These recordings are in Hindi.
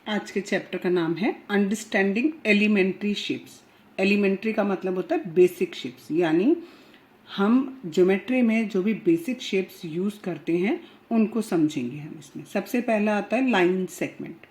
आज के चैप्टर का नाम है अंडरस्टैंडिंग एलिमेंट्री शेप्स। एलिमेंट्री का मतलब होता है बेसिक शेप्स, यानी हम ज्योमेट्री में जो भी बेसिक शेप्स यूज़ करते हैं उनको समझेंगे हम इसमें। सबसे पहला आता है लाइन सेगमेंट।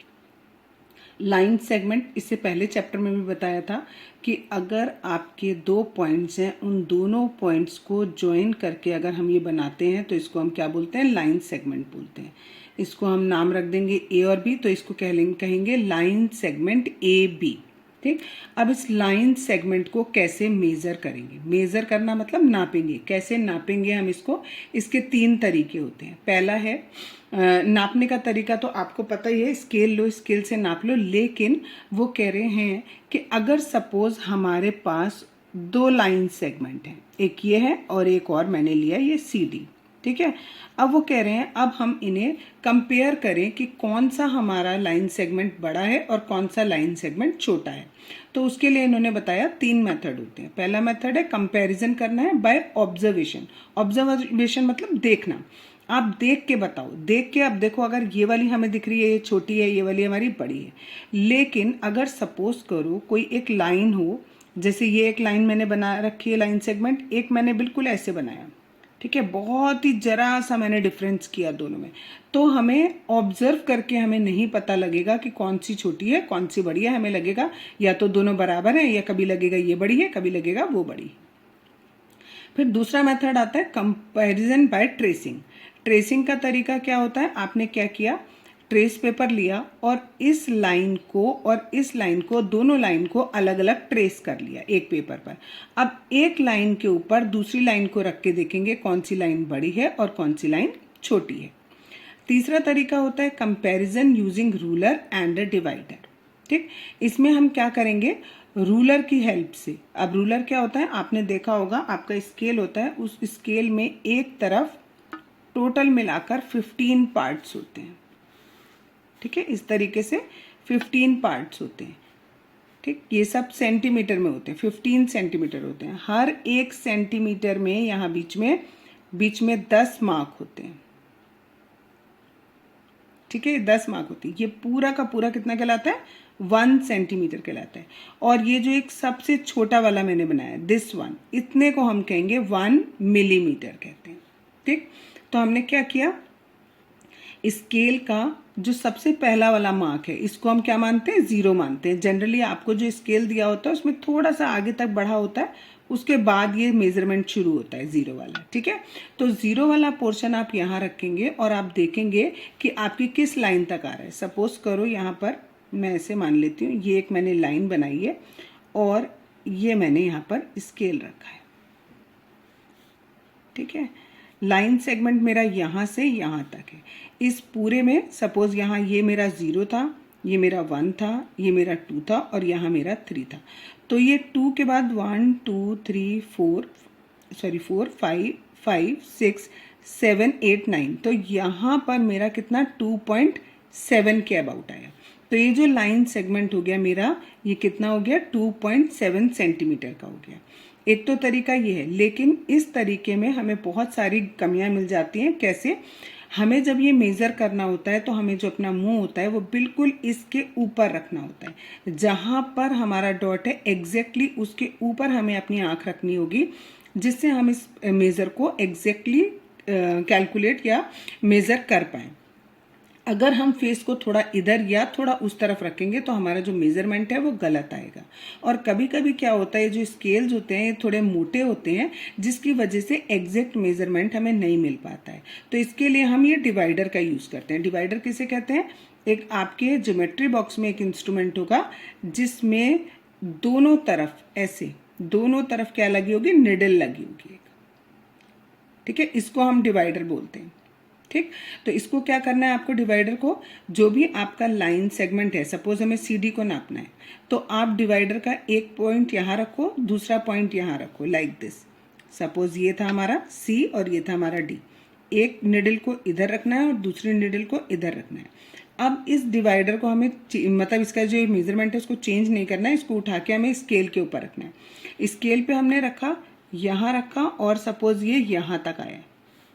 लाइन सेगमेंट इससे पहले चैप्टर में भी बताया था कि अगर आपके दो पॉइंट्स हैं, उन दोनों पॉइंट्स को ज्वाइन करके अगर हम ये बनाते हैं तो इसको हम क्या बोलते हैं, लाइन सेगमेंट बोलते हैं। इसको हम नाम रख देंगे ए और बी, तो इसको कहेंगे लाइन सेगमेंट ए बी। ठीक, अब इस लाइन सेगमेंट को कैसे मेज़र करेंगे। मेज़र करना मतलब नापेंगे। कैसे नापेंगे हम इसको, इसके तीन तरीके होते हैं। पहला है नापने का तरीका तो आपको पता ही है, स्केल लो, स्केल से नाप लो। लेकिन वो कह रहे हैं कि अगर सपोज हमारे पास दो लाइन सेगमेंट हैं, एक ये है और एक और मैंने लिया ये सी डी, ठीक है। अब वो कह रहे हैं अब हम इन्हें कंपेयर करें कि कौन सा हमारा लाइन सेगमेंट बड़ा है और कौन सा लाइन सेगमेंट छोटा है। तो उसके लिए इन्होंने बताया तीन मेथड होते हैं। पहला मेथड है कंपैरिजन करना है बाय ऑब्जर्वेशन। ऑब्जर्वेशन मतलब देखना, आप देख के बताओ। देख के अब देखो, अगर ये वाली हमें दिख रही है ये छोटी है, ये वाली हमारी बड़ी है। लेकिन अगर सपोज करो कोई एक लाइन हो, जैसे ये एक लाइन मैंने बना रखी है लाइन सेगमेंट, एक मैंने बिल्कुल ऐसे बनाया, ठीक है, बहुत ही जरा सा मैंने डिफरेंस किया दोनों में, तो हमें ऑब्जर्व करके हमें नहीं पता लगेगा कि कौन सी छोटी है कौन सी बड़ी है। हमें लगेगा या तो दोनों बराबर है, या कभी लगेगा ये बड़ी है, कभी लगेगा वो बड़ी। फिर दूसरा मेथड आता है कंपैरिजन बाय ट्रेसिंग। ट्रेसिंग का तरीका क्या होता है, आपने क्या किया, ट्रेस पेपर लिया और इस लाइन को और इस लाइन को, दोनों लाइन को अलग अलग ट्रेस कर लिया एक पेपर पर। अब एक लाइन के ऊपर दूसरी लाइन को रख के देखेंगे कौन सी लाइन बड़ी है और कौन सी लाइन छोटी है। तीसरा तरीका होता है comparison using ruler and divider. ठीक, इसमें हम क्या करेंगे, रूलर की हेल्प से। अब रूलर क्या होता है, आपने देखा होगा, आपका स्केल होता है, उस स्केल में एक तरफ टोटल मिलाकर 15 पार्ट्स होते हैं। ठीक है, इस तरीके से 15 पार्ट्स होते हैं। ठीक, ये सब सेंटीमीटर में होते हैं, 15 सेंटीमीटर होते हैं। हर एक सेंटीमीटर में यहाँ बीच में 10 मार्क होते हैं। ठीक है, 10 मार्क होती है। ये पूरा का पूरा कितना कहलाता है, 1 सेंटीमीटर कहलाता है। और ये जो एक सबसे छोटा वाला मैंने बनाया दिस वन, इतने को हम कहेंगे 1 मिलीमीटर कहते हैं। ठीक, तो हमने क्या किया, स्केल का जो सबसे पहला वाला मार्क है इसको हम क्या मानते हैं, 0 मानते हैं। जनरली आपको जो स्केल दिया होता है उसमें थोड़ा सा आगे तक बढ़ा होता है, उसके बाद ये मेजरमेंट शुरू होता है 0 वाला। ठीक है, तो 0 वाला पोर्शन आप यहाँ रखेंगे और आप देखेंगे कि आपकी किस लाइन तक आ रहा है। सपोज करो यहाँ पर मैं ऐसे मान लेती हूँ, ये एक मैंने लाइन बनाई है और ये मैंने यहाँ पर स्केल रखा है। ठीक है, लाइन सेगमेंट मेरा यहाँ से यहाँ तक है। इस पूरे में सपोज यहाँ ये मेरा 0 था, ये मेरा 1 था, ये मेरा 2 था और यहाँ मेरा 3 था। तो ये 2 के बाद 1 2 3 4 5 5 6 7 8 9, तो यहाँ पर मेरा कितना 2.7 के अबाउट आया। तो ये जो लाइन सेगमेंट हो गया मेरा, ये कितना हो गया, 2.7 सेंटीमीटर का हो गया। एक तो तरीका ये है, लेकिन इस तरीके में हमें बहुत सारी कमियां मिल जाती हैं। कैसे, हमें जब ये मेज़र करना होता है तो हमें जो अपना मुंह होता है वो बिल्कुल इसके ऊपर रखना होता है। जहाँ पर हमारा डॉट है एग्जैक्टली उसके ऊपर हमें अपनी आँख रखनी होगी, जिससे हम इस मेज़र को एग्जैक्टली कैलकुलेट या मेज़र कर पाएँ। अगर हम फेस को थोड़ा इधर या थोड़ा उस तरफ रखेंगे तो हमारा जो मेजरमेंट है वो गलत आएगा। और कभी कभी क्या होता है, जो स्केल्स होते हैं ये थोड़े मोटे होते हैं, जिसकी वजह से एग्जैक्ट मेजरमेंट हमें नहीं मिल पाता है। तो इसके लिए हम ये डिवाइडर का यूज़ करते हैं। डिवाइडर किसे कहते हैं, एक आपके ज्योमेट्री बॉक्स में एक इंस्ट्रूमेंट होगा जिसमें दोनों तरफ ऐसे, दोनों तरफ क्या लगी होगी, निडल लगी होगी। ठीक है, इसको हम डिवाइडर बोलते हैं। ठीक, तो इसको क्या करना है आपको, डिवाइडर को, जो भी आपका लाइन सेगमेंट है, सपोज हमें सी डी को नापना है, तो आप डिवाइडर का एक पॉइंट यहाँ रखो, दूसरा पॉइंट यहाँ रखो, लाइक दिस। सपोज ये था हमारा सी और ये था हमारा डी। एक निडल को इधर रखना है और दूसरी निडल को इधर रखना है। अब इस डिवाइडर को हमें मतलब इसका जो मेजरमेंट है उसको चेंज नहीं करना है, इसको उठा के हमें स्केल के ऊपर रखना है। स्केल पे हमने रखा, यहाँ रखा और सपोज ये यहाँ तक आया।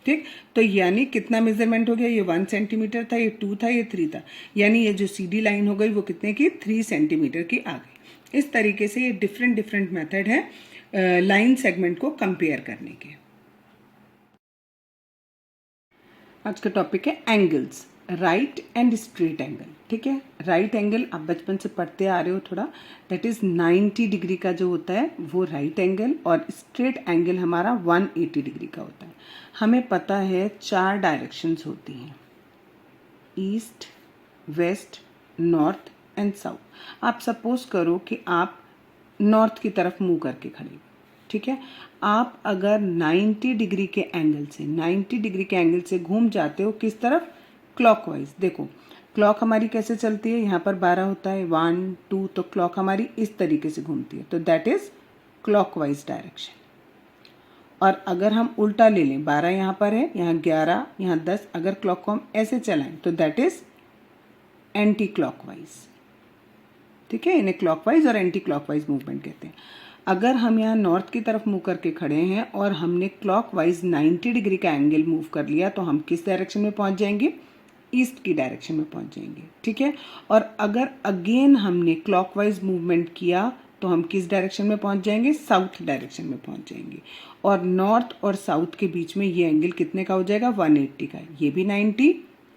ठीक। तो यानी कितना मेजरमेंट हो गया, ये 1 सेंटीमीटर था, ये 2 था, ये 3 था, यानी ये जो CD लाइन हो गई वो कितने की, 3 सेंटीमीटर की आ गई। इस तरीके से ये डिफरेंट डिफरेंट मेथड है लाइन सेगमेंट को कंपेयर करने के। आज का टॉपिक है angles, right and straight angle. ठीक है, राइट एंगल आप बचपन से पढ़ते आ रहे हो थोड़ा, दैट इज 90 डिग्री का जो होता है वो राइट एंगल, और स्ट्रेट एंगल हमारा 180 डिग्री का होता है। हमें पता है 4 डायरेक्शंस होती हैं, east, west, north and south. आप सपोज करो कि आप नॉर्थ की तरफ मुंह करके खड़े हो, ठीक है। आप अगर 90 डिग्री के एंगल से 90 डिग्री के एंगल से घूम जाते हो किस तरफ, क्लॉकवाइज। देखो क्लॉक हमारी कैसे चलती है, यहाँ पर 12 होता है, 1 2, तो क्लॉक हमारी इस तरीके से घूमती है, तो दैट इज क्लॉकवाइज डायरेक्शन। और अगर हम उल्टा ले लें, 12 यहाँ पर है, यहाँ 11, यहाँ 10, अगर क्लॉक को हम ऐसे चलाएं तो दैट इज एंटी क्लॉकवाइज। ठीक है, इन्हें क्लॉकवाइज और एंटी क्लॉकवाइज मूवमेंट कहते हैं। अगर हम यहाँ नॉर्थ की तरफ मूव करके खड़े हैं और हमने क्लॉकवाइज 90 डिग्री का एंगल मूव कर लिया, तो हम किस डायरेक्शन में पहुंच जाएंगे, ईस्ट की डायरेक्शन में पहुंच जाएंगे। ठीक है, और अगर अगेन हमने क्लॉकवाइज मूवमेंट किया तो हम किस डायरेक्शन में पहुंच जाएंगे, साउथ डायरेक्शन में पहुंच जाएंगे। और नॉर्थ और साउथ के बीच में ये एंगल कितने का हो जाएगा, 180 का। ये भी 90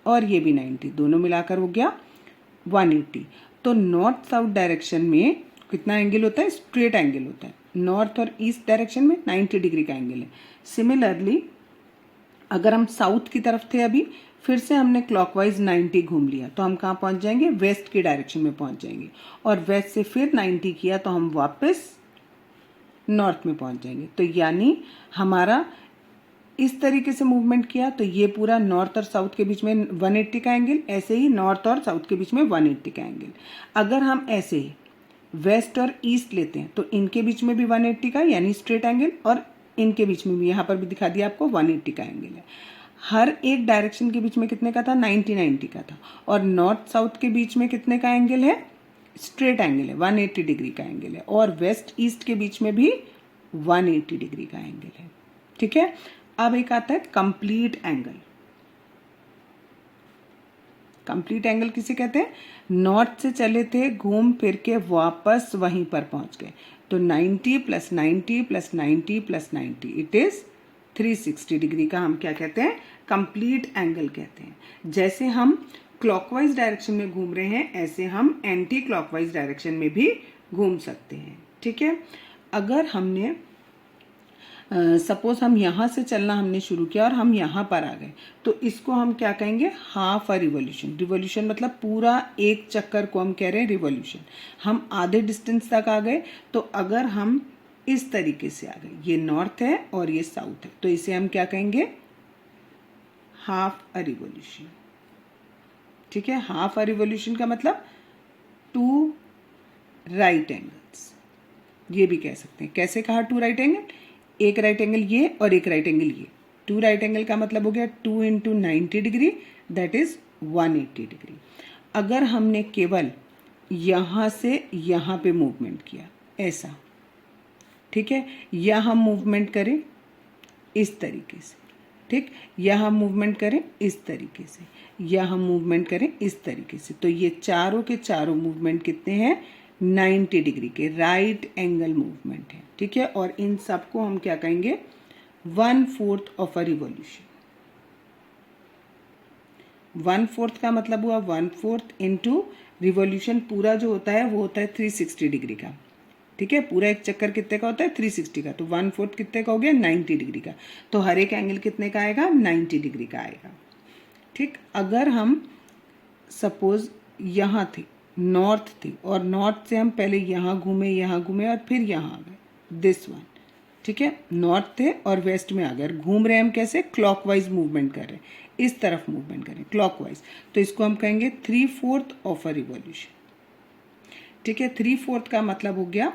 और ये भी 90, दोनों मिलाकर हो गया 180। तो नॉर्थ साउथ डायरेक्शन में कितना एंगल होता है, स्ट्रेट एंगल होता है। नॉर्थ और ईस्ट डायरेक्शन में 90 डिग्री का एंगल है। सिमिलरली अगर हम साउथ की तरफ थे अभी, फिर से हमने क्लॉकवाइज 90 घूम लिया, तो हम कहाँ पहुंच जाएंगे, वेस्ट की डायरेक्शन में पहुंच जाएंगे। और वेस्ट से फिर 90 किया तो हम वापस नॉर्थ में पहुंच जाएंगे। तो यानी हमारा इस तरीके से मूवमेंट किया तो ये पूरा नॉर्थ और साउथ के बीच में 180 का एंगल, ऐसे ही नॉर्थ और साउथ के बीच में 180 का एंगल। अगर हम ऐसे ही वेस्ट और ईस्ट लेते हैं तो इनके बीच में भी 180 का यानी स्ट्रेट एंगल, और इनके बीच में भी, यहाँ पर भी दिखा दिया आपको, 180 का एंगल है। हर एक डायरेक्शन के बीच में कितने का था, 90 का था। और नॉर्थ साउथ के बीच में कितने का एंगल है, स्ट्रेट एंगल है, 180 डिग्री का एंगल है। और वेस्ट ईस्ट के बीच में भी 180 डिग्री का एंगल है। ठीक है, अब एक आता है कंप्लीट एंगल। कंप्लीट एंगल किसे कहते हैं, नॉर्थ से चले थे, घूम फिर के वापस वहीं पर पहुंच गए, तो 90 + 90 + 90 + 90 इट इज 360 डिग्री का हम क्या कहते हैं, कंप्लीट एंगल कहते हैं। जैसे हम क्लॉकवाइज डायरेक्शन में घूम रहे हैं, ऐसे हम एंटी क्लॉकवाइज डायरेक्शन में भी घूम सकते हैं। ठीक है, अगर हमने सपोज हम यहाँ से चलना हमने शुरू किया और हम यहाँ पर आ गए, तो इसको हम क्या कहेंगे, हाफ अ रिवॉल्यूशन। रिवॉल्यूशन मतलब पूरा एक चक्कर को हम कह रहे हैं रिवॉल्यूशन। हम आधे डिस्टेंस तक आ गए, तो अगर हम इस तरीके से आ गए, ये नॉर्थ है और ये साउथ है, तो इसे हम क्या कहेंगे, हाफ अ रिवॉल्यूशन। ठीक है, हाफ अ रिवॉल्यूशन का मतलब 2 राइट एंगल्स, ये भी कह सकते हैं। कैसे कहा 2 राइट एंगल, एक राइट एंगल ये और एक राइट एंगल ये। 2 राइट एंगल का मतलब हो गया 2 × 90 डिग्री, दैट इज 180 डिग्री। अगर हमने केवल यहाँ से यहाँ पे मूवमेंट किया ऐसा, ठीक है, या हम मूवमेंट करें इस तरीके से, ठीक, या हम मूवमेंट करें इस तरीके से, या हम मूवमेंट करें इस तरीके से, तो ये चारों के चारों मूवमेंट कितने हैं, 90 डिग्री के राइट एंगल मूवमेंट है। ठीक है, और इन सबको हम क्या कहेंगे, 1/4 ऑफ अ रिवॉल्यूशन। 1/4 का मतलब हुआ 1/4 इंटू रिवॉल्यूशन पूरा जो होता है वो होता है 360 डिग्री का। ठीक है, पूरा एक चक्कर कितने का होता है, 360 का, तो 1/4 कितने का हो गया, 90 डिग्री का। तो हर एक एंगल कितने का आएगा, 90 डिग्री का आएगा। ठीक, अगर हम सपोज यहाँ थे, नॉर्थ थी, और नॉर्थ से हम पहले यहाँ घूमे और फिर यहाँ आ गए, दिस वन। ठीक है, नॉर्थ थे और वेस्ट में आ गए, घूम रहे हैं हम कैसे, क्लॉकवाइज मूवमेंट कर रहे हैं, इस तरफ मूवमेंट कर रहे हैं क्लॉकवाइज, तो इसको हम कहेंगे 3/4 ऑफ अ रिवॉल्यूशन। ठीक है, 3/4 का मतलब हो गया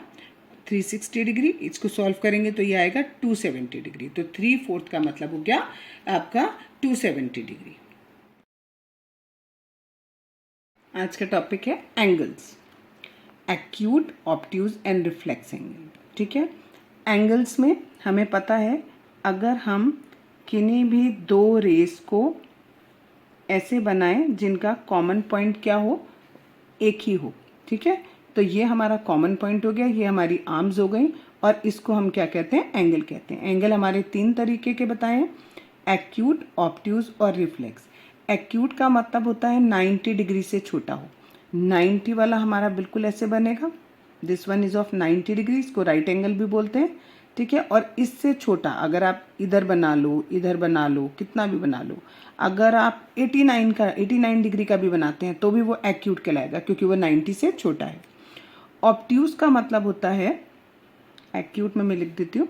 360 डिग्री, इसको सॉल्व करेंगे तो ये आएगा 270 डिग्री, तो 3/4 का मतलब हो गया आपका 270 डिग्री। आज का टॉपिक है angles, acute, obtuse and reflex angle. ठीक है, एंगल्स में हमें पता है, अगर हम किन्हीं भी दो रेस को ऐसे बनाएं जिनका कॉमन पॉइंट क्या हो, एक ही हो। ठीक है, तो ये हमारा कॉमन पॉइंट हो गया, ये हमारी आर्म्स हो गई, और इसको हम क्या कहते हैं, एंगल कहते हैं। एंगल हमारे 3 तरीके के बताए हैं, एक्यूट, ऑब्ट्यूज और रिफ्लेक्स। एक्यूट का मतलब होता है 90 डिग्री से छोटा हो। 90 वाला हमारा बिल्कुल ऐसे बनेगा, this one is of 90 degree, इसको राइट एंगल भी बोलते हैं। ठीक है, और इससे छोटा अगर आप इधर बना लो, इधर बना लो, कितना भी बना लो, अगर आप 89 डिग्री का भी बनाते हैं तो भी वो एक्यूट कहलाएगा, क्योंकि वो 90 से छोटा है। ऑब्ट्यूज का मतलब होता है, एक्यूट में मैं लिख देती हूँ,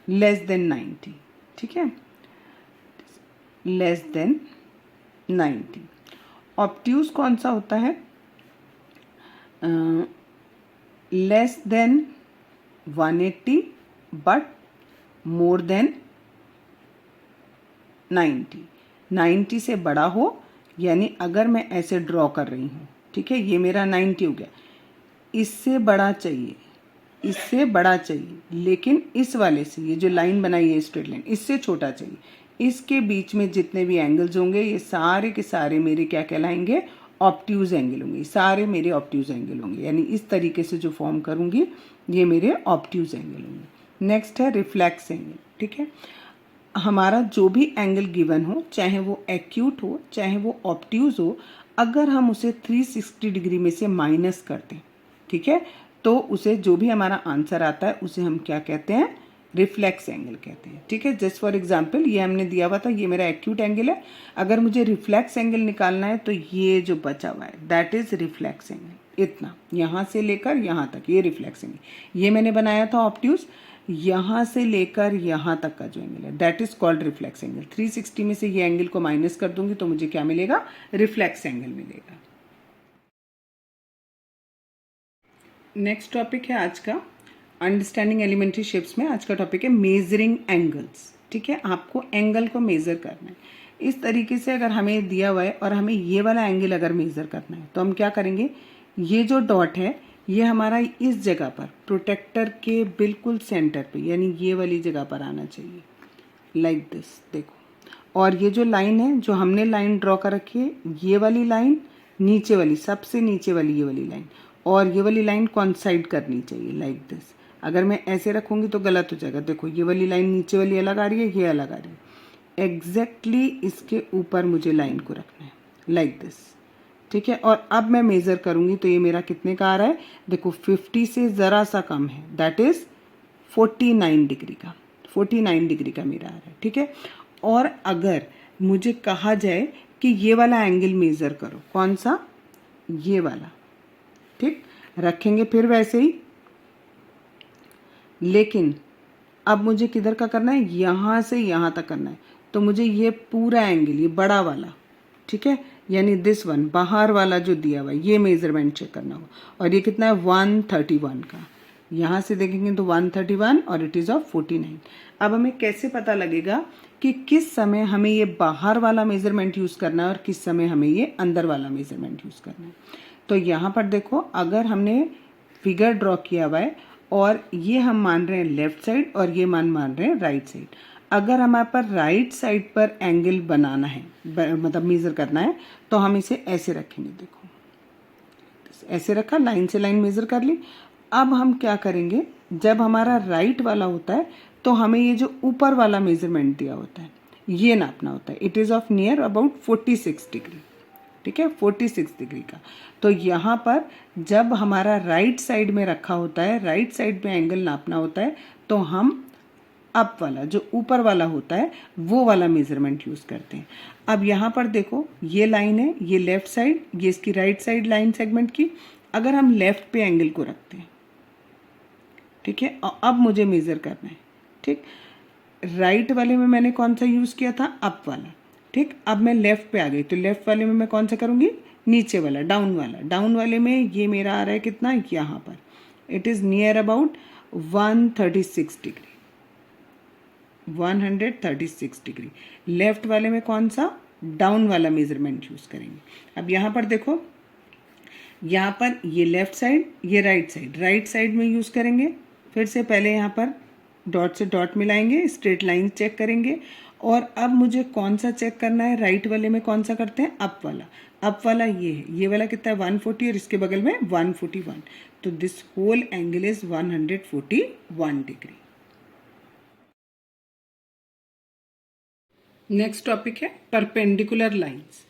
लेस देन 90। ठीक है, लेस देन 90। ऑब्ट्यूज कौन सा होता है, less than 180 but more than 90। 90 से बड़ा हो, यानी अगर मैं ऐसे ड्रॉ कर रही हूँ, ठीक है, ये मेरा 90 हो गया, इससे बड़ा चाहिए, इससे बड़ा चाहिए, लेकिन इस वाले से, ये जो लाइन बनाई है स्ट्रेट लाइन, इससे छोटा चाहिए। इसके बीच में जितने भी एंगल्स होंगे ये सारे के सारे मेरे क्या कहलाएंगे, ऑब्ट्यूज एंगल होंगे, सारे मेरे ऑब्ट्यूज एंगल होंगे। यानी इस तरीके से जो फॉर्म करूंगी ये मेरे ऑब्ट्यूज एंगल होंगे। नेक्स्ट है रिफ्लेक्स एंगल। ठीक है, हमारा जो भी एंगल गिवन हो, चाहे वो एक्यूट हो चाहे वो ऑब्ट्यूज हो, अगर हम उसे 360 डिग्री में से माइनस कर दें, ठीक है, तो उसे जो भी हमारा आंसर आता है उसे हम क्या कहते हैं, रिफ्लेक्स एंगल कहते हैं। ठीक है, जस्ट फॉर एग्जांपल ये हमने दिया हुआ था, ये मेरा एक्यूट एंगल है, अगर मुझे रिफ्लेक्स एंगल निकालना है तो ये जो बचा हुआ है दैट इज रिफ्लेक्स एंगल, इतना यहाँ से लेकर यहाँ तक ये रिफ्लेक्स एंगल। ये मैंने बनाया था ऑब्ट्यूज, यहाँ से लेकर यहाँ तक का जो एंगल है that is called reflex angle. 360 में से ये एंगल को माइनस कर दूंगी तो मुझे क्या मिलेगा, रिफ्लेक्स एंगल मिलेगा। नेक्स्ट टॉपिक है आज का अंडरस्टैंडिंग एलिमेंट्री शेप्स में, आज का टॉपिक है मेजरिंग एंगल्स। ठीक है, आपको एंगल को मेजर करना है। इस तरीके से अगर हमें दिया हुआ है और हमें ये वाला एंगल अगर मेजर करना है तो हम क्या करेंगे, ये जो डॉट है ये हमारा इस जगह पर प्रोटेक्टर के बिल्कुल सेंटर पे, यानी ये वाली जगह पर आना चाहिए, लाइक दिस। देखो, और ये जो लाइन है, जो हमने लाइन ड्रॉ कर रखी है, ये वाली लाइन नीचे वाली, सबसे नीचे वाली ये वाली लाइन, और ये वाली लाइन कॉन्साइड करनी चाहिए, लाइक दिस। अगर मैं ऐसे रखूंगी तो गलत हो जाएगा। देखो, ये वाली लाइन नीचे वाली अलग आ रही है, ये अलग आ रही है, एग्जैक्टली इसके ऊपर मुझे लाइन को रखना है, लाइक दिस। ठीक है, और अब मैं मेजर करूंगी तो ये मेरा कितने का आ रहा है, देखो 50 से ज़रा सा कम है, दैट इज 49 डिग्री का, 49 डिग्री का मेरा आ रहा है। ठीक है, और अगर मुझे कहा जाए कि ये वाला एंगल मेजर करो, कौन सा, ये वाला, ठीक, रखेंगे फिर वैसे ही, लेकिन अब मुझे किधर का करना है, यहाँ से यहाँ तक करना है, तो मुझे ये पूरा एंगल, ये बड़ा वाला, ठीक है, यानी दिस वन, बाहर वाला जो दिया हुआ है, ये मेजरमेंट चेक करना होगा। और ये कितना है, 131 का, यहाँ से देखेंगे तो 131 और इट इज़ ऑफ 49। अब हमें कैसे पता लगेगा कि किस समय हमें ये बाहर वाला मेजरमेंट यूज़ करना है और किस समय हमें ये अंदर वाला मेजरमेंट यूज़ करना है। तो यहाँ पर देखो, अगर हमने फिगर ड्रॉ किया हुआ है और ये हम मान रहे हैं लेफ्ट साइड और ये मान रहे हैं राइट साइड, अगर हमारे पर राइट साइड पर एंगल बनाना है, मतलब मेज़र करना है, तो हम इसे ऐसे रखेंगे। देखो, ऐसे रखा, लाइन से लाइन मेज़र कर ली। अब हम क्या करेंगे, जब हमारा राइट वाला होता है तो हमें ये जो ऊपर वाला मेजरमेंट दिया होता है ये नापना होता है। It is of near about 46 degree. ठीक है, 46 डिग्री का। तो यहाँ पर जब हमारा राइट साइड में रखा होता है, राइट साइड में एंगल नापना होता है, तो हम अप वाला, जो ऊपर वाला होता है, वो वाला मेजरमेंट यूज़ करते हैं। अब यहाँ पर देखो, ये लाइन है, ये लेफ्ट साइड, ये इसकी राइट साइड लाइन सेगमेंट की। अगर हम लेफ्ट पे एंगल को रखते हैं, ठीक है, और अब मुझे मेज़र करना है, ठीक, राइट वाले में मैंने कौन सा यूज़ किया था, अप वाला, ठीक। अब मैं लेफ़्ट पे आ गई तो लेफ़्ट वाले में मैं कौन सा करूँगी, नीचे वाला, डाउन वाला। डाउन वाले में ये मेरा आ रहा है कितना, यहाँ पर it is near about 136 degree, 136 degree. Left वाले में कौन सा, डाउन वाला मेजरमेंट यूज़ करेंगे। अब यहाँ पर देखो, यहाँ पर ये लेफ़्ट साइड, ये राइट साइड, राइट साइड में यूज़ करेंगे। फिर से पहले यहाँ पर डॉट से डॉट मिलाएंगे, स्ट्रेट लाइन चेक करेंगे। और अब मुझे कौन सा चेक करना है, राइट वाले में कौन सा करते हैं, अप वाला। अप वाला ये है, ये वाला कितना है 140 और इसके बगल में 141, तो this whole angle is 141 degree. Next topic है परपेंडिकुलर लाइंस।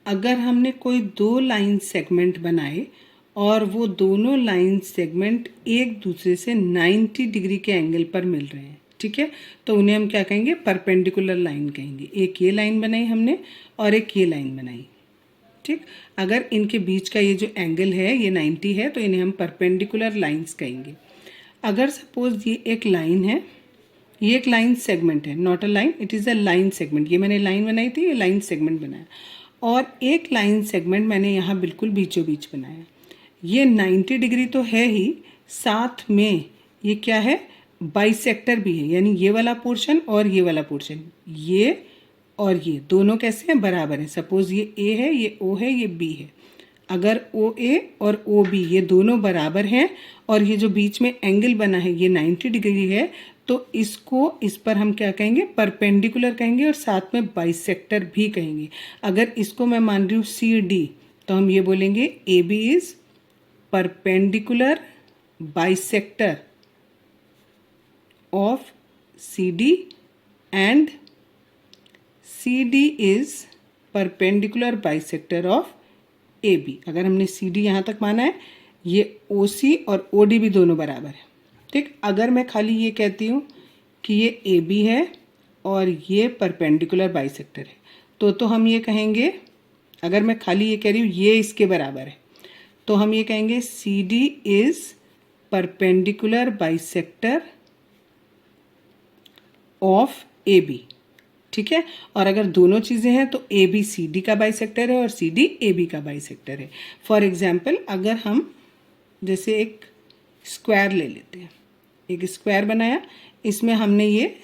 अगर हमने कोई दो लाइन सेगमेंट बनाए और वो दोनों लाइन सेगमेंट एक दूसरे से 90 डिग्री के एंगल पर मिल रहे हैं, ठीक है, तो उन्हें हम क्या कहेंगे, परपेंडिकुलर लाइन कहेंगे। एक ये लाइन बनाई हमने और एक ये लाइन बनाई, ठीक। अगर इनके बीच का ये जो एंगल है ये 90 है तो इन्हें हम परपेंडिकुलर लाइंस कहेंगे। अगर सपोज ये एक लाइन है, ये एक लाइन सेगमेंट है, not a line, it is a line segment. ये मैंने लाइन बनाई थी, ये लाइन सेगमेंट बनाया, और एक लाइन सेगमेंट मैंने यहाँ बिल्कुल बीचों बीच बनाया। ये 90 डिग्री तो है ही, साथ में ये क्या है, बाइसेक्टर भी है, यानी ये वाला पोर्शन और ये वाला पोर्शन, ये और ये दोनों कैसे हैं, बराबर हैं। सपोज ये ए है, ये ओ है, ये बी है। अगर ओ ए और ओ बी ये दोनों बराबर हैं और ये जो बीच में एंगल बना है ये 90 डिग्री है, तो इसको, इस पर हम क्या कहेंगे, परपेंडिकुलर कहेंगे और साथ में बाइसेक्टर भी कहेंगे। अगर इसको मैं मान रही हूँ सी डी, तो हम ये बोलेंगे A B is perpendicular bisector of C D and C D is perpendicular bisector of A B. अगर हमने सी डी यहाँ तक माना है, ये ओ सी और ओ डी भी दोनों बराबर है, ठीक। अगर मैं खाली ये कहती हूँ कि ये ए बी है और ये परपेंडिकुलर बाइसेक्टर है, तो हम ये कहेंगे, अगर मैं खाली ये कह रही हूँ ये इसके बराबर है, तो हम ये कहेंगे C D is perpendicular bisector of A B, ठीक है। और अगर दोनों चीज़ें हैं तो ए बी सी डी का बाइसेक्टर है और सी डी ए बी का बाइसेक्टर है। फॉर एग्जाम्पल, अगर हम जैसे एक स्क्वायर ले लेते हैं, एक स्क्वायर बनाया, इसमें हमने ये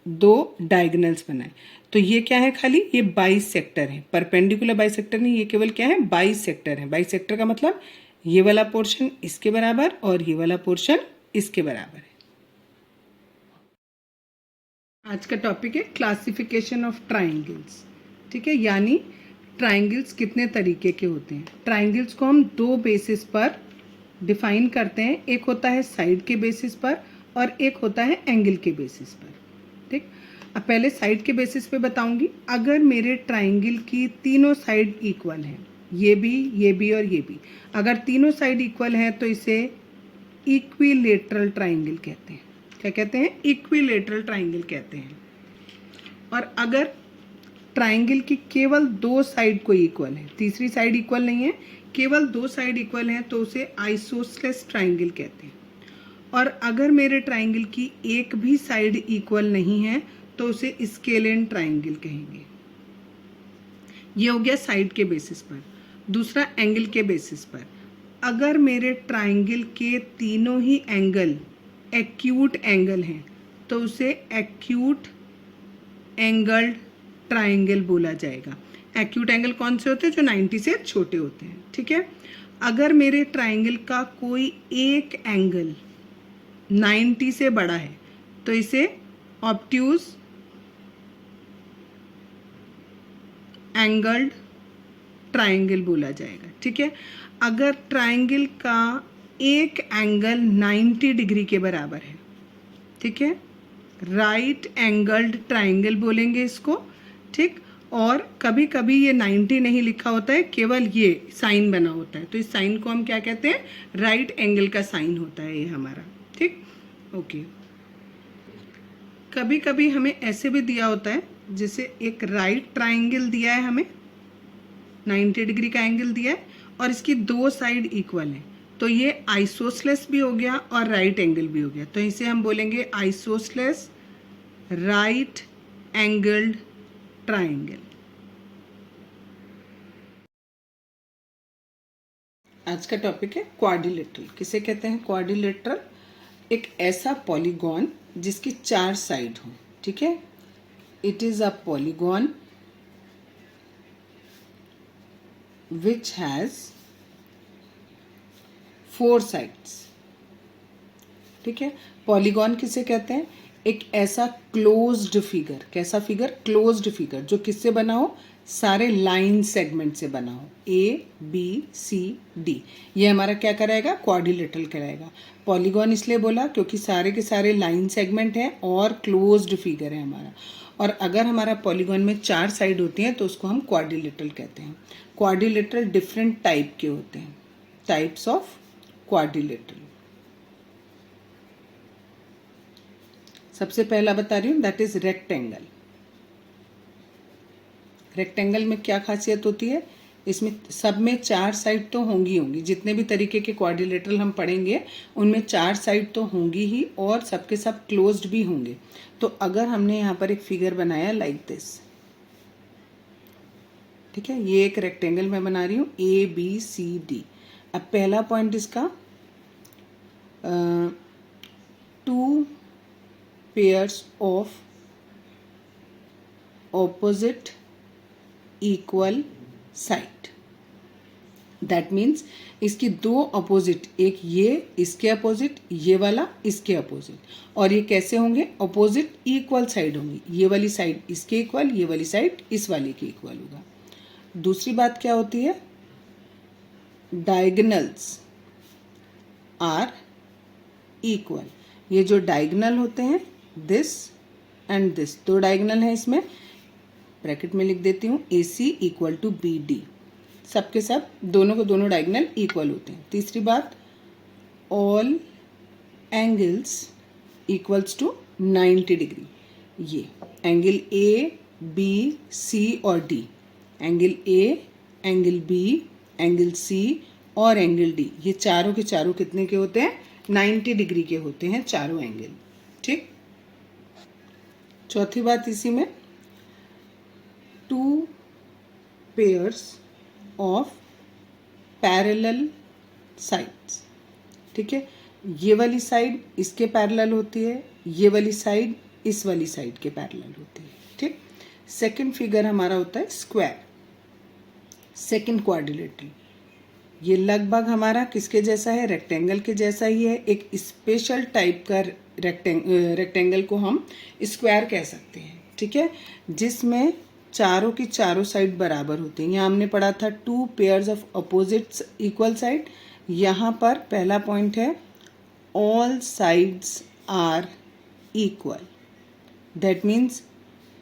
दो डायगोनल्स बनाए, तो ये क्या है, खाली ये बाइसेक्टर है, परपेंडिकुलर बाइसेक्टर नहीं, ये केवल क्या है, बाइसेक्टर है। बाइसेक्टर का मतलब ये वाला पोर्शन इसके बराबर और ये वाला पोर्शन इसके बराबर है। आज का टॉपिक है क्लासिफिकेशन ऑफ ट्राइंगल्स, ठीक है, यानी ट्राइंगल्स कितने तरीके के होते हैं। ट्राइंगल्स को हम दो बेसिस पर डिफाइन करते हैं, एक होता है साइड के बेसिस पर और एक होता है एंगल के बेसिस पर, ठीक। अब पहले साइड के बेसिस पे बताऊंगी। अगर मेरे ट्राइंगल की तीनों साइड इक्वल हैं, ये भी और ये भी, अगर तीनों साइड इक्वल हैं तो इसे इक्विलेटरल ट्राइंगल कहते हैं। क्या कहते हैं, इक्विलेटरल ट्राइंगल कहते हैं। और अगर ट्राइंगल की केवल दो साइड कोई इक्वल है, तीसरी साइड इक्वल नहीं है, केवल दो साइड इक्वल हैं, तो उसे आइसोसेलेस ट्राइंगल कहते हैं। और अगर मेरे ट्राइंगल की एक भी साइड इक्वल नहीं है तो उसे स्केलेन ट्राइंगल कहेंगे। ये हो गया साइड के बेसिस पर। दूसरा एंगल के बेसिस पर, अगर मेरे ट्राइंगल के तीनों ही एंगल एक्यूट एंगल हैं तो उसे एक्यूट एंगल्ड ट्राइंगल बोला जाएगा। एक्यूट एंगल कौन से होते हैं, जो 90 से छोटे होते हैं, ठीक है। अगर मेरे ट्राइंगल का कोई एक एंगल 90 से बड़ा है तो इसे ऑब्ट्यूज एंगल्ड ट्राइंगल बोला जाएगा, ठीक है। अगर ट्राइंगल का एक एंगल 90 डिग्री के बराबर है, ठीक है, राइट एंगल्ड ट्राइंगल बोलेंगे इसको, ठीक। और कभी कभी ये 90 नहीं लिखा होता है, केवल ये साइन बना होता है, तो इस साइन को हम क्या कहते हैं, राइट एंगल का साइन होता है ये हमारा, ठीक, ओके। कभी कभी हमें ऐसे भी दिया होता है, जैसे एक राइट ट्राइंगल दिया है हमें, 90 डिग्री का एंगल दिया है और इसकी दो साइड इक्वल है, तो ये आइसोसेलेस भी हो गया और राइट एंगल भी हो गया, तो इसे हम बोलेंगे आइसोसेलेस राइट एंगल्ड ट्राइंगल। आज का टॉपिक है क्वाड्रिलेटरल। किसे कहते हैं क्वाड्रिलेटरल, एक ऐसा पॉलीगॉन जिसकी चार साइड हो, ठीक है। It is a polygon which has 4 sides, ठीक है। पॉलीगॉन किसे कहते हैं? एक ऐसा क्लोज्ड फिगर, कैसा फिगर? क्लोज्ड फिगर, जो किससे बना हो? सारे लाइन सेगमेंट से बना हो, ए बी सी डी। ये हमारा क्या कराएगा? क्वाड्रिलेटरल कराएगा। पॉलीगॉन इसलिए बोला क्योंकि सारे के सारे लाइन सेगमेंट हैं और क्लोज्ड फिगर है हमारा। और अगर हमारा पॉलीगॉन में 4 साइड होती हैं तो उसको हम क्वाड्रिलेटरल कहते हैं। क्वाड्रिलेटरल डिफरेंट टाइप के होते हैं, टाइप्स ऑफ क्वाड्रिलेटरल। सबसे पहला बता रही हूँ, दैट इज रेक्टेंगल। रेक्टेंगल में क्या खासियत होती है? इसमें सब में 4 साइड तो होंगी, जितने भी तरीके के क्वाड्रिलेटरल हम पढ़ेंगे उनमें 4 साइड तो होंगी ही, और सबके सब क्लोज्ड भी होंगे। तो अगर हमने यहाँ पर एक फिगर बनाया लाइक दिस, ठीक है, ये एक रेक्टेंगल मैं बना रही हूँ, ए बी सी डी। अब पहला पॉइंट इसका 2 pairs of opposite equal side, that means इसकी 2 अपोजिट, एक ये इसके अपोजिट, ये वाला इसके अपोजिट, और ये कैसे होंगे? अपोजिट इक्वल साइड होंगी। ये वाली साइड इसके इक्वल, ये वाली साइड इस वाली के इक्वल होगा। दूसरी बात क्या होती है? Diagonals are equal. ये जो डायगोनल होते हैं, दिस एंड दिस, 2 डायगोनल है इसमें, ब्रैकेट में लिख देती हूँ, ए सी इक्वल टू बी डी। सबके सब दोनों को दोनों डायगोनल इक्वल होते हैं। तीसरी बात, all angles equals to 90 degree. ये एंगल ए बी सी और D, angle A, angle B, angle C और एंगल डी, ये चारों के चारों कितने के होते हैं? 90 डिग्री के होते हैं चारों एंगल। ठीक। चौथी बात इसी में, 2 पेयर्स ऑफ पैरेलल साइड्स। ठीक है, ये वाली साइड इसके पैरेलल होती है, ये वाली साइड इस वाली साइड के पैरेलल होती है। ठीक। सेकंड फिगर हमारा होता है स्क्वायर, सेकंड क्वाड्रिलेटरल। ये लगभग हमारा किसके जैसा है? रेक्टेंगल के जैसा ही है। एक स्पेशल टाइप का रेक्टेंगल को हम स्क्वायर कह सकते हैं। ठीक है, जिसमें चारों की चारों साइड बराबर होती हैं। यहाँ हमने पढ़ा था 2 pairs of opposites equal side. यहाँ पर पहला पॉइंट है, all sides are equal, that means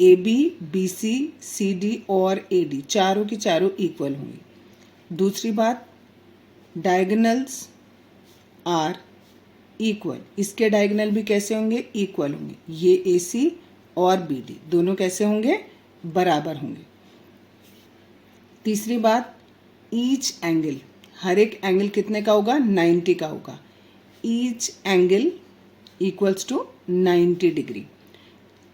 A B, B C, C D और ए डी चारों की चारों इक्वल होंगी। दूसरी बात, डायगोनल्स आर इक्वल, इसके डायगोनल भी कैसे होंगे? इक्वल होंगे। ये ए सी और बी डी दोनों कैसे होंगे? बराबर होंगे। तीसरी बात, ईच एंगल, हर एक एंगल कितने का होगा? 90 का होगा। Each angle equals to 90 degree.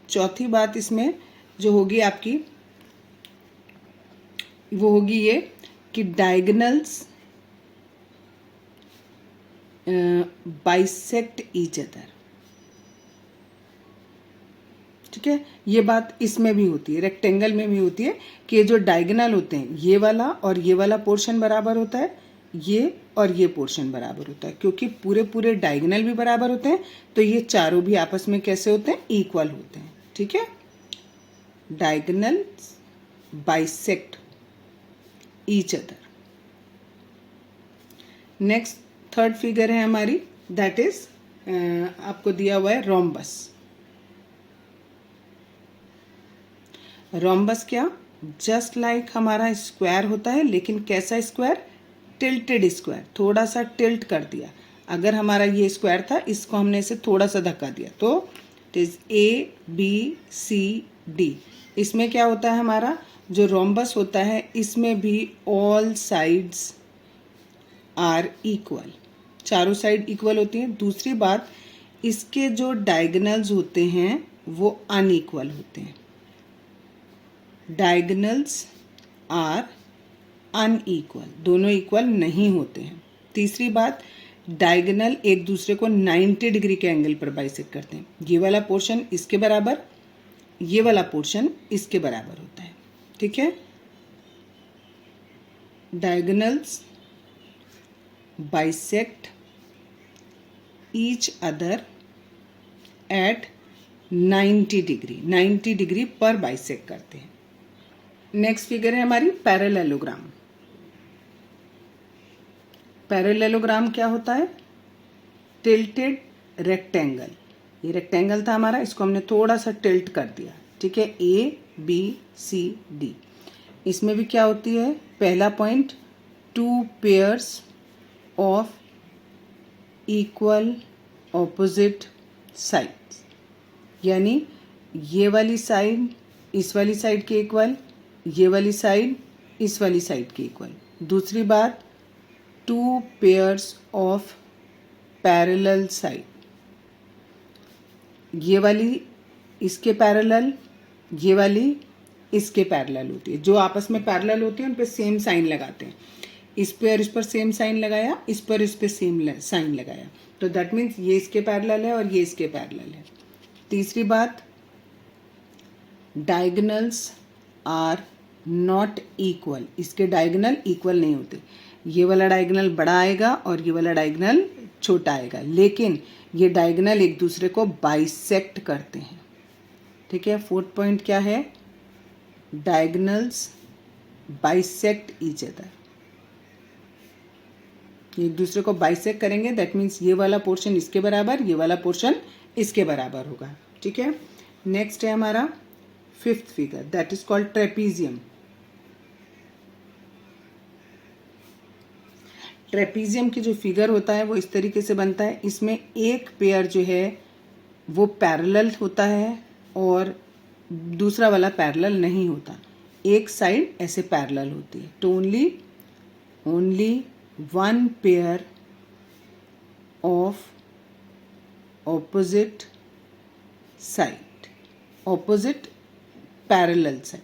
चौथी बात इसमें जो होगी आपकी, वो होगी ये कि डायगोनल्स बाइसेक्ट ईच अदर। ठीक है, ये बात इसमें भी होती है, रेक्टेंगल में भी होती है कि ये जो डायगोनल होते हैं, ये वाला और ये वाला पोर्शन बराबर होता है, ये और ये पोर्शन बराबर होता है। क्योंकि पूरे पूरे डायगोनल भी बराबर होते हैं तो ये चारों भी आपस में कैसे होते हैं? इक्वल होते हैं। ठीक है, diagonal bisect each other. Next third figure है हमारी, दैट इज आपको दिया हुआ है रोम्बस। रोम्बस क्या? जस्ट लाइक हमारा स्क्वायर होता है, लेकिन कैसा स्क्वायर? टिल्टेड स्क्वायर, थोड़ा सा टिल्ट कर दिया। अगर हमारा ये स्क्वायर था, इसको हमने इसे थोड़ा सा धक्का दिया, तो it is A B C D. इसमें क्या होता है हमारा जो रोम्बस होता है, इसमें भी ऑल साइड्स आर इक्वल, चारों साइड इक्वल होती हैं। दूसरी बात, इसके जो डायगोनल्स होते हैं वो अनइक्वल होते हैं। डायगोनल्स आर अनइक्वल, दोनों इक्वल नहीं होते हैं। तीसरी बात, डायगोनल एक दूसरे को 90 डिग्री के एंगल पर बाइसेक्ट करते हैं। ये वाला पोर्शन इसके बराबर, ये वाला पोर्शन इसके बराबर होता है। ठीक है, diagonals bisect each other at 90 degree, 90 degree पर बाइसेक्ट करते हैं। नेक्स्ट फिगर है हमारी पैरेललोग्राम। पैरेललोग्राम क्या होता है? Tilted rectangle. ये रेक्टेंगल था हमारा, इसको हमने थोड़ा सा टिल्ट कर दिया, ठीक है, ए बी सी डी। इसमें भी क्या होती है? पहला point, 2 pairs of equal opposite sides, यानी ये वाली साइड इस वाली साइड के इक्वल, ये वाली साइड इस वाली साइड के इक्वल। दूसरी बात, 2 पेयर्स ऑफ पैरेलल साइड, ये वाली इसके पैरेलल, ये वाली इसके पैरेलल होती है। जो आपस में पैरेलल होती है उन पे सेम साइन लगाते हैं। इस पे और इस पर सेम साइन लगाया, इस पर इस पे सेम साइन लगाया, तो दैट मीन्स ये इसके पैरेलल है और ये इसके पैरेलल है। तीसरी बात, डायगोनल्स आर नॉट इक्वल, इसके डायगोनल इक्वल नहीं होते। ये वाला डायगोनल बड़ा आएगा और ये वाला डायगोनल छोटा आएगा, लेकिन ये डायगोनल एक दूसरे को बाइसेक्ट करते हैं, ठीक है। फोर्थ पॉइंट क्या है? डायगोनल्स बाइसेक्ट ईच अदर, एक दूसरे को बाइसेक्ट करेंगे, दैट मीन्स ये वाला पोर्शन इसके बराबर, ये वाला पोर्शन इसके बराबर होगा, ठीक है। नेक्स्ट है हमारा 5th figure, that is called trapezium. Trapezium की जो फिगर होता है वो इस तरीके से बनता है। इसमें एक पेयर जो है वो पैरेलल होता है और दूसरा वाला पैरेलल नहीं होता, एक साइड ऐसे पैरेलल होती है। तो only 1 pair of opposite side, opposite parallel side,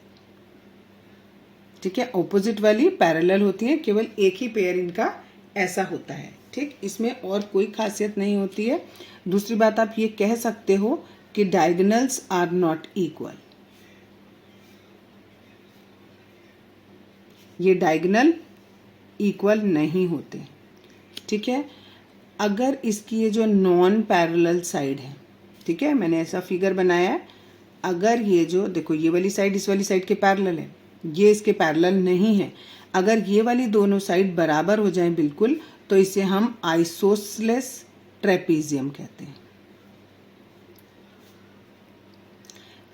ठीक है। ऑपोजिट वाली पैरेलल होती है, केवल एक ही पेयर इनका ऐसा होता है, ठीक। इसमें और कोई खासियत नहीं होती है। दूसरी बात, आप ये कह सकते हो कि डायगोनल्स आर नॉट इक्वल, ये डायगोनल इक्वल नहीं होते, ठीक है। अगर इसकी ये जो नॉन पैरेलल साइड है, ठीक है, मैंने ऐसा फिगर बनाया है, अगर ये जो देखो ये वाली साइड इस वाली साइड के पैरेलल है, ये इसके पैरेलल नहीं है, अगर ये वाली दोनों साइड बराबर हो जाएं बिल्कुल, तो इसे हम आइसोसेलेस ट्रेपीजियम कहते हैं।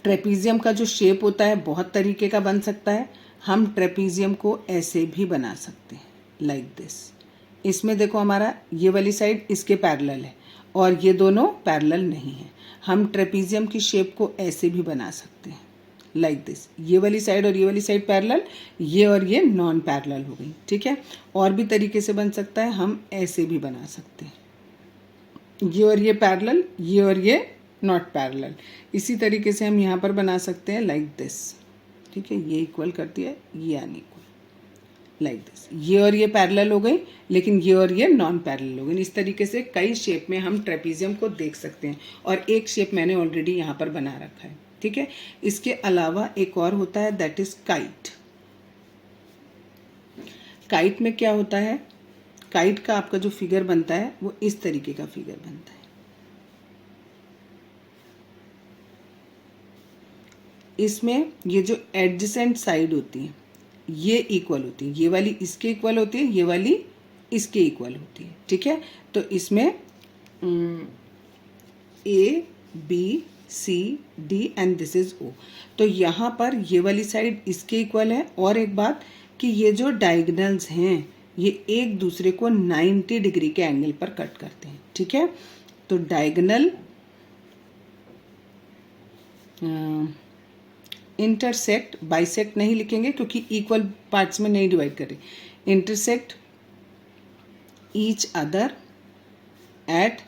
ट्रेपीजियम का जो शेप होता है बहुत तरीके का बन सकता है। हम ट्रेपीजियम को ऐसे भी बना सकते हैं, लाइक दिस। इसमें देखो हमारा ये वाली साइड इसके पैरेलल है और ये दोनों पैरेलल नहीं है। हम ट्रेपीजियम की शेप को ऐसे भी बना सकते हैं, लाइक दिस। ये वाली साइड और ये वाली साइड पैरेलल, ये और ये नॉन पैरेलल हो गई, ठीक है। और भी तरीके से बन सकता है, हम ऐसे भी बना सकते हैं, ये और ये पैरेलल, ये और ये नॉट पैरेलल। इसी तरीके से हम यहाँ पर बना सकते हैं, लाइक दिस, ठीक है। ये इक्वल करती है, ये अनइक्वल, लाइक दिस। ये और ये पैरेलल हो गई, लेकिन ये और ये नॉन पैरेलल हो गई। इस तरीके से कई शेप में हम ट्रेपीजियम को देख सकते हैं, और एक शेप मैंने ऑलरेडी यहाँ पर बना रखा है, ठीक है। इसके अलावा एक और होता है, दैट इज काइट। काइट में क्या होता है? काइट का आपका जो फिगर बनता है वो इस तरीके का फिगर बनता है। इसमें ये जो एडजेसेंट साइड होती है ये इक्वल होती है, ये वाली इसके इक्वल होती है, ये वाली इसके इक्वल होती है, ठीक है। तो इसमें A B C D and this is O. तो यहाँ पर ये वाली साइड इसके इक्वल है। और एक बात कि ये जो डायगोनल्स हैं ये एक दूसरे को 90 डिग्री के एंगल पर कट करते हैं, ठीक है। तो डायगोनल इंटरसेक्ट, बाइसेक्ट नहीं लिखेंगे क्योंकि इक्वल पार्ट्स में नहीं डिवाइड कर रहे। Intersect each other at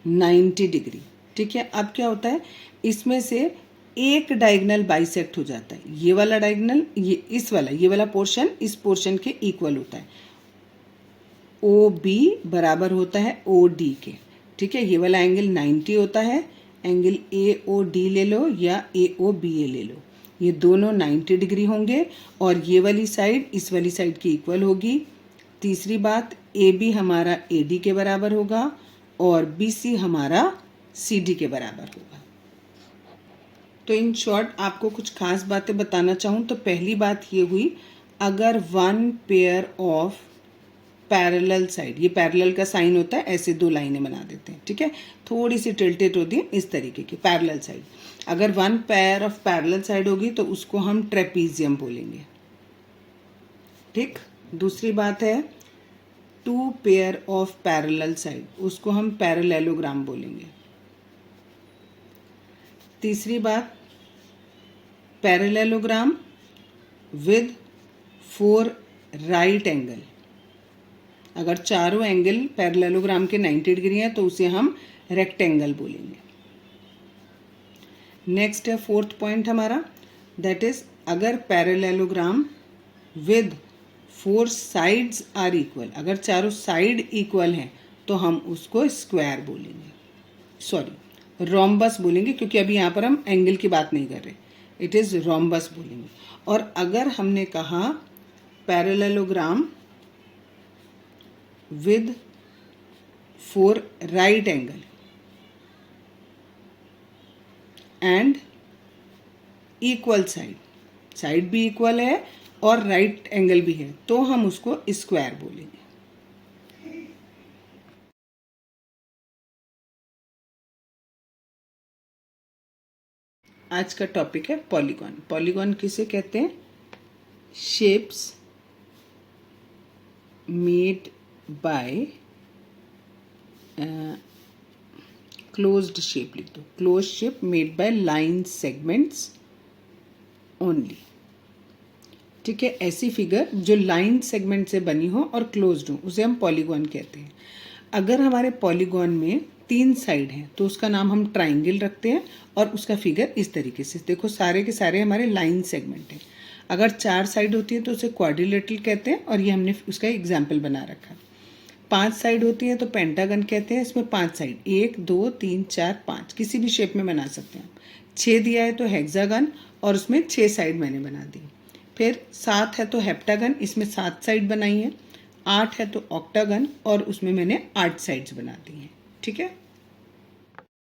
90 degree, ठीक है। अब क्या होता है, इसमें से एक डायगोनल बाइसेक्ट हो जाता है। ये वाला डायगोनल ये वाला पोर्शन इस पोर्शन के इक्वल होता है। ओ बी बराबर होता है ओ डी के, ठीक है। ये वाला एंगल 90 होता है, एंगल ए ओ डी ले लो या ए ओ बी ए ले लो, ये दोनों 90 डिग्री होंगे और ये वाली साइड इस वाली साइड की इक्वल होगी। तीसरी बात, ए बी हमारा ए डी के बराबर होगा और BC हमारा CD के बराबर होगा। तो इन शॉर्ट आपको कुछ खास बातें बताना चाहूँ तो पहली बात ये हुई, अगर one pair of parallel side, ये पैरेलल का साइन होता है, ऐसे दो लाइनें बना देते हैं, ठीक है, थोड़ी सी टिल्टेड होती है इस तरीके की पैरेलल साइड। अगर one pair of parallel side होगी तो उसको हम ट्रेपीजियम बोलेंगे, ठीक। दूसरी बात है two pair of parallel side, उसको हम पैरेललोग्राम बोलेंगे। तीसरी बात, पैरेललोग्राम विद 4 राइट एंगल, अगर चारों एंगल पैरेललोग्राम के 90 डिग्री हैं तो उसे हम रेक्टेंगल बोलेंगे। नेक्स्ट है फोर्थ पॉइंट हमारा, दैट इज अगर parallelogram with 4 sides are equal, अगर चारों साइड इक्वल हैं तो हम उसको स्क्वायर बोलेंगे, सॉरी रोम्बस बोलेंगे, क्योंकि अभी यहाँ पर हम एंगल की बात नहीं कर रहे, इट इज रोम्बस बोलेंगे। और अगर हमने कहा parallelogram with 4 right angle and equal side, side भी इक्वल है और राइट एंगल भी है, तो हम उसको स्क्वायर बोलेंगे। आज का टॉपिक है पॉलीगॉन। पॉलीगॉन किसे कहते हैं? Shapes made by closed shape, लिख दो, close shape made by line segments only, ठीक है। ऐसी फिगर जो लाइन सेगमेंट से बनी हो और क्लोज्ड हो उसे हम पॉलीगॉन कहते हैं। अगर हमारे पॉलीगॉन में 3 साइड हैं तो उसका नाम हम ट्राइंगल रखते हैं और उसका फिगर इस तरीके से, देखो सारे के सारे हमारे लाइन सेगमेंट हैं। अगर 4 साइड होती है तो उसे क्वाड्रिलेटरल कहते हैं और ये हमने उसका एग्जाम्पल बना रखा। 5 साइड होती है तो पेंटागन कहते हैं, इसमें 5 साइड 1 2 3 4 5 किसी भी शेप में बना सकते हैं। 6 दिया है तो हेक्सागन और उसमें 6 साइड मैंने बना दी। फिर 7 है तो हेप्टागन, इसमें 7 साइड बनाई है। 8 है तो ऑक्टागन और उसमें मैंने 8 साइड्स बना दी हैं, ठीक है।